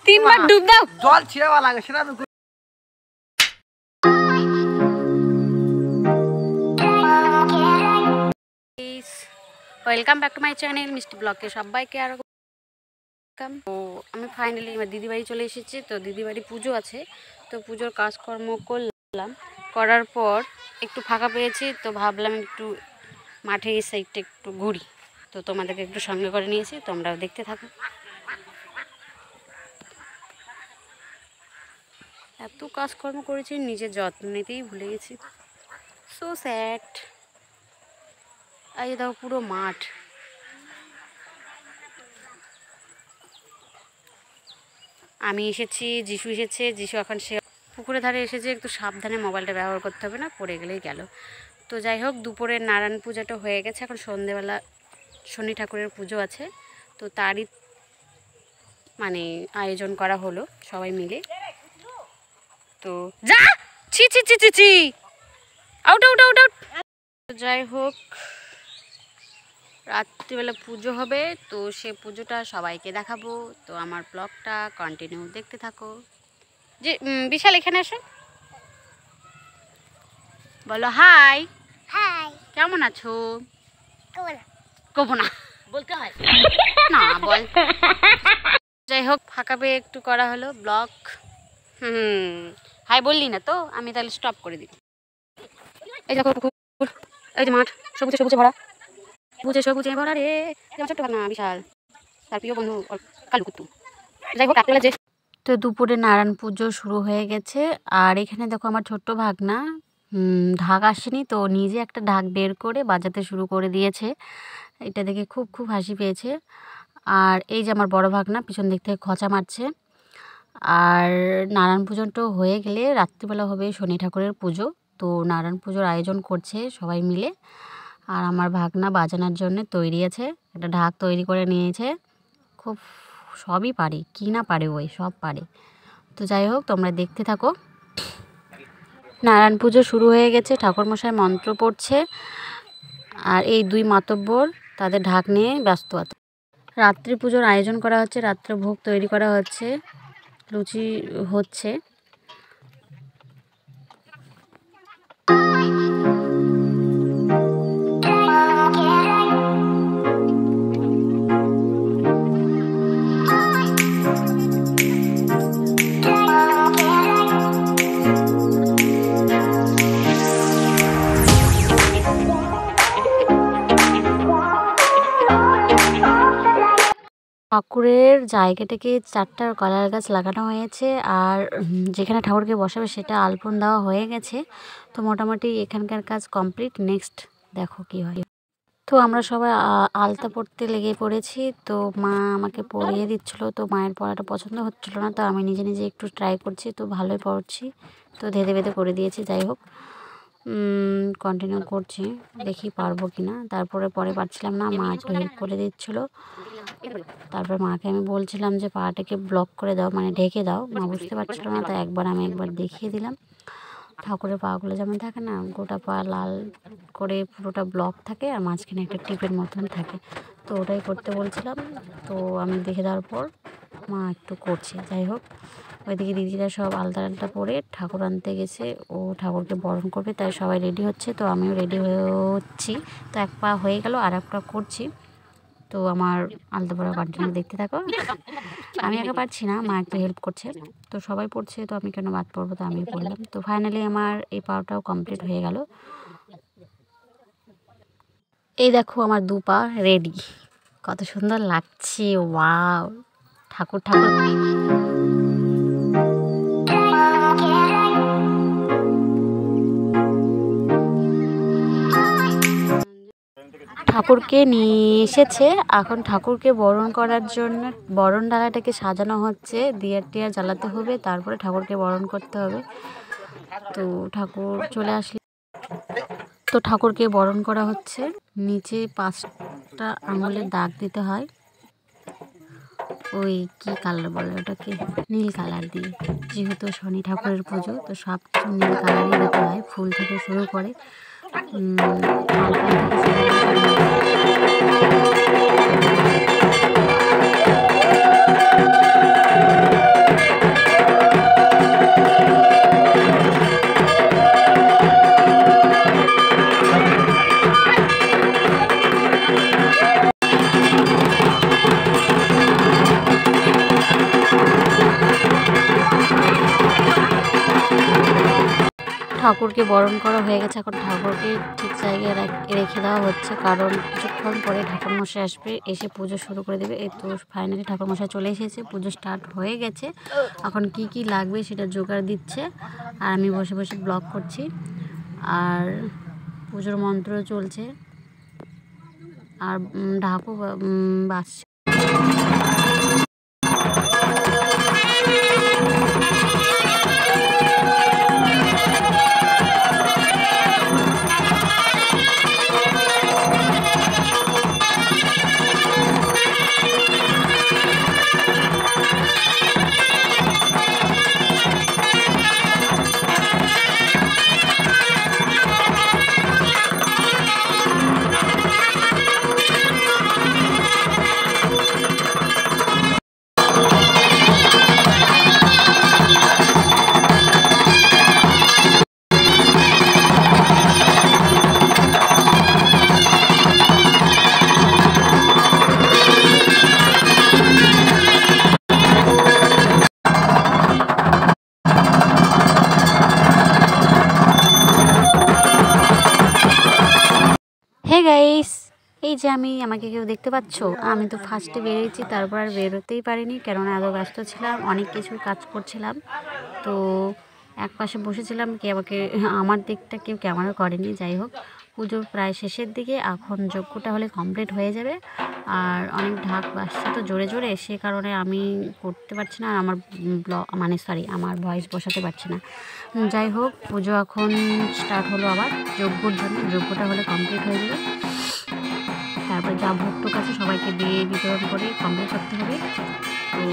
তিনবার ডুব দাও, জল ছিঁড়া লাগে সেটা তো। Welcome back to my channel মিষ্টি ব্লগে সবাইকে আরো ওয়েলকাম। তো আমি ফাইনালি এবার দিদি বাড়ি চলে এসেছি। তো দিদি বাড়ি পুজো আছে, তো পুজোর কাজকর্ম করলাম, করার পর একটু ফাঁকা পেয়েছি, তো ভাবলাম একটু মাঠে এই সাইডটা একটু ঘুরি। তো তোমাদেরকে একটু সঙ্গে করে নিয়েছি, তোমরাও দেখতে থাকো। এত কাজকর্ম করেছি, নিজের যত্ন নিতেই ভুলে গেছি। So sad. এই দাও পুরো মাঠ। আমি এসেছি, যিশু এসেছে। যিশু এখন সে পুকুরের ধারে এসেছে, একটু সাবধানে মোবাইলটা ব্যবহার করতে হবে, না পড়ে গেলেই গেল। তো যাই হোক, দুপুরের নারায়ণ পূজাটা হয়ে গেছে, এখন সন্ধেবেলা শনি ঠাকুরের পুজো আছে। তো তারই মানে আয়োজন করা হলো সবাই মিলে। তো যা ছি ছি ছি ছি ছি, আউট আউট আউট আউট। যাই হোক, রাত্রিবেলা পুজো হবে, তো সে পুজোটা সবাইকে দেখাবো। তো আমার ব্লগটা কন্টিনিউ দেখতে থাকো। যে বিশাল এখানে আসো, বলো হাই। হাই, কেমন আছো? কবো না বলতে হয় না, বল। যাই হোক, ফাঁকা পেয়ে একটু করা হলো ব্লগ। হাই বললি না তো, আমি তাহলে স্টপ করে দিই। এই দেখো পুকুর, এই যে মাঠ, সবুজে সবুজে ভরা, সবুজে সবুজে ভরা রে। ছোট্ট ভাবনা বিশাল, তার প্রিয় বন্ধু কালু কুত্তু। যাই হোক, রাত্রেবেলা যে তো দুপুরে নারায়ণ পুজো শুরু হয়ে গেছে। আর এখানে দেখো আমার ছোট্ট ভাগনা ঢাক আসেনি, তো নিজে একটা ঢাক বের করে বাজাতে শুরু করে দিয়েছে। এটা দেখে খুব খুব হাসি পেয়েছে। আর এই যে আমার বড় ভাগনা পিছন দিক থেকে খচা মারছে। আর নারায়ণ পুজোটা হয়ে গেলে রাত্রিবেলা হবে শনি ঠাকুরের পুজো। তো নারায়ণ পুজোর আয়োজন করছে সবাই মিলে। আর আমার ভাগনা বাজানোর জন্য তৈরি আছে, একটা ঢাক তৈরি করে নিয়েছে। খুব সবই পারে, কি না পারে ওই সব পারে। তো যাই হোক, তোমরা দেখতে থাকো। নারায়ণ পুজো শুরু হয়ে গেছে, ঠাকুরমশাই মন্ত্র পড়ছে। আর এই দুই মাতব্বর তাদের ঢাক নিয়ে ব্যস্ত আছে। রাত্রি পুজোর আয়োজন করা হচ্ছে, রাত্রে ভোগ তৈরি করা হচ্ছে, লুচি হচ্ছে। ঠাকুরের জায়গাটাকে 4টা কলার গাছ লাগানো হয়েছে। আর যেখানে ঠাকুরকে বসাবে সেটা আলপন দেওয়া হয়ে গেছে। তো মোটামুটি এখানকার কাজ কমপ্লিট। নেক্সট দেখো কি হয়। তো আমরা সবাই আলতা পড়তে লেগে পড়েছি। তো মা আমাকে পড়িয়ে দিচ্ছিলো, তো মায়ের পড়াটা পছন্দ হচ্ছিলো না, তো আমি নিজে নিজে একটু ট্রাই করছি, তো ভালোই পড়ছি। তো ধেদে বেঁধে করে দিয়েছি। যাই হোক, কন্টিনিউ করছি, দেখি পারবো কি না। তারপরে পরে পারছিলাম না, মা একটু হেল্প করে দিচ্ছিলো। তারপর মাকে আমি বলছিলাম যে পাটাকে ব্লক করে দাও, মানে ঢেকে দাও। মা বুঝতে পারছিল না, তো আমি একবার দেখিয়ে দিলাম। ঠাকুরের পাগুলো যেমন থাকে না, গোটা পা লাল করে পুরোটা ব্লক থাকে, আর মাঝখানে একটা টিপের মতন থাকে, তো ওটাই করতে বলছিলাম। তো আমি দেখে দেওয়ার পর মা একটু করছে। যাই হোক, ওইদিকে দিদিরা সব আলতা আলতা পরে ঠাকুর আনতে গেছে, ও ঠাকুরকে বরণ করবে, তাই সবাই রেডি হচ্ছে। তো আমিও রেডি হচ্ছি। তো এক পা হয়ে গেল, আর এক পা করছি। তো আমার আলতা পড়া কন্টিনিউ দেখতে থাকো। আমি একা পারছি না, মা একটু হেল্প করছে। তো সবাই পড়ছে, তো আমি কেন বাদ পড়বো, তো আমি পড়লাম। তো ফাইনালি আমার এই পাওয়াটাও কমপ্লিট হয়ে গেল। এই দেখো আমার 2 পা রেডি, কত সুন্দর লাগছে। ওয়াও, ঠাকুর ঠাকুর। ঠাকুরকে নিয়ে এসেছে, এখন ঠাকুরকে বরণ করার জন্য বরণ ডালাটাকে সাজানো হচ্ছে, দিয়ার টিয়ার জ্বালাতে হবে, তারপরে ঠাকুরকে বরণ করতে হবে। তো ঠাকুর চলে আসলে তো ঠাকুরকে বরণ করা হচ্ছে। নিচে 5টা আঙুলের দাগ দিতে হয়। ওই কি কালার বলে ওটাকে, নীল কালার দিয়ে, যেহেতু শনি ঠাকুরের পুজো তো সব কিছু নীল কালারই দিতে হয়, ফুল থেকে শুরু করে ঠাকুরকে বরণ করা হয়ে গেছে। এখন ঠাকুরকে ঠিক জায়গায় রেখে দেওয়া হচ্ছে, কারণ কিছুক্ষণ পরে ঠাকুরমশাই আসবে, এসে পুজো শুরু করে দেবে। এই তো ফাইনালি ঠাকুরমশাই চলে এসেছে, পুজো স্টার্ট হয়ে গেছে। এখন কি কি লাগবে সেটা জোগাড় দিচ্ছে, আর আমি বসে বসে ব্লগ করছি। আর পুজোর মন্ত্র চলছে, আর ঢাকও বাজছে। হে গাইস, এই যে আমাকে কেউ দেখতে পাচ্ছ? আমি তো ফার্স্টে বেরিয়েছি, তারপর আর বেরোতেই পারিনি, কেননা এত ব্যস্ত ছিলাম, অনেক কিছু কাজ করছিলাম। তো এক পাশে বসেছিলাম, আমার দিকটা কেউ ক্যামেরা করেনি। যাই হোক, পুজো প্রায় শেষের দিকে, এখন যজ্ঞটা হলে কমপ্লিট হয়ে যাবে। আর অনেক ঢাক বাজছে তো জোরে জোরে, সে কারণে আমি করতে পারছি না, আমার আমার ভয়েস বসাতে পারছি না। যাই হোক, পুজো এখন স্টার্ট হলো আবার যজ্ঞর জন্য। যজ্ঞটা হলে কমপ্লিট হয়ে যাবে, তারপর যা ভোগ আছে সবাইকে দিয়ে বিতরণ করে কমপ্লিট করতে হবে। তো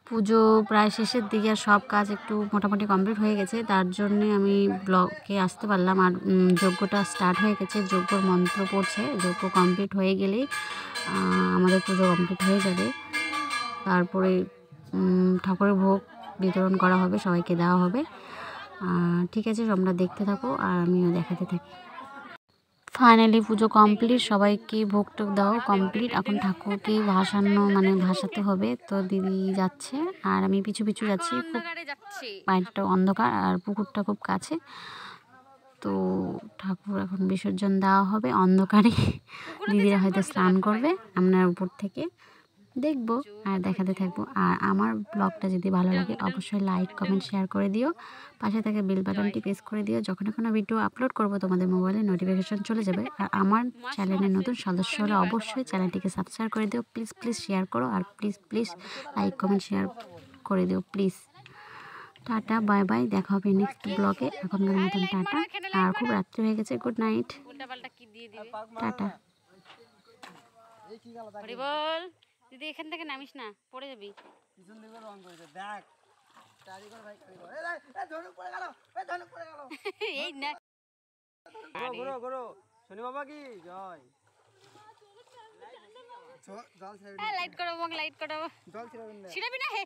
পুজো প্রায় শেষের দিকে, আর সব কাজ একটু মোটামুটি কমপ্লিট হয়ে গেছে, তার জন্যে আমি ব্লগে আসতে পারলাম। আর যজ্ঞটা স্টার্ট হয়ে গেছে, যজ্ঞর মন্ত্র পড়ছে। যজ্ঞ কমপ্লিট হয়ে গেলেই আমাদের পুজো কমপ্লিট হয়ে যাবে। তারপরে ঠাকুরের ভোগ বিতরণ করা হবে, সবাইকে দেওয়া হবে। ঠিক আছে, তোমরা দেখতে থাকো আর আমিও দেখাতে থাকি। ফাইনালি পুজো কমপ্লিট, সবাইকে ভোগ টোগ দেওয়া কমপ্লিট। এখন ঠাকুরকে ভাসাতে হবে। তো দিদি যাচ্ছে আর আমি পিছু পিছু যাচ্ছি। বাইরটা অন্ধকার আর পুকুরটা খুব কাছে। তো ঠাকুর এখন বিসর্জন দেওয়া হবে অন্ধকারে। দিদিরা হয়তো স্নান করবে, আমরা উপর থেকে দেখবো আর দেখাতে থাকবো। আর আমার ব্লগটা যদি ভালো লাগে অবশ্যই লাইক কমেন্ট শেয়ার করে দিও, পাশে থাকা বেল বাটনটি প্রেস করে দিও। যখন ভিডিও আপলোড করব তোমাদের মোবাইলে নোটিফিকেশন চলে যাবে। আর আমার চ্যানেলের নতুন সদস্য হলে অবশ্যই চ্যানেলটিকে সাবস্ক্রাইব করে দিও। প্লিজ শেয়ার করো, আর প্লিজ লাইক কমেন্ট শেয়ার করে দিও প্লিজ। টাটা, বাই বাই, দেখা হবে নেক্সট ব্লগে। এখনকার মতন টাটা, আর খুব রাত্রি হয়ে গেছে, গুড নাইট, টাটা। দিদি এখান থেকে নামিস না, পড়ে যাবি। পিছন দিকে রং করেছে দেখ, কারিগর ভাই কারিগর। এই ধনুক পড়ে গেল, এই না ঘোরো শনি বাবা কি জয়। জল ছিড়াবি, লাইট করো, জল ছিড়াবি না, হে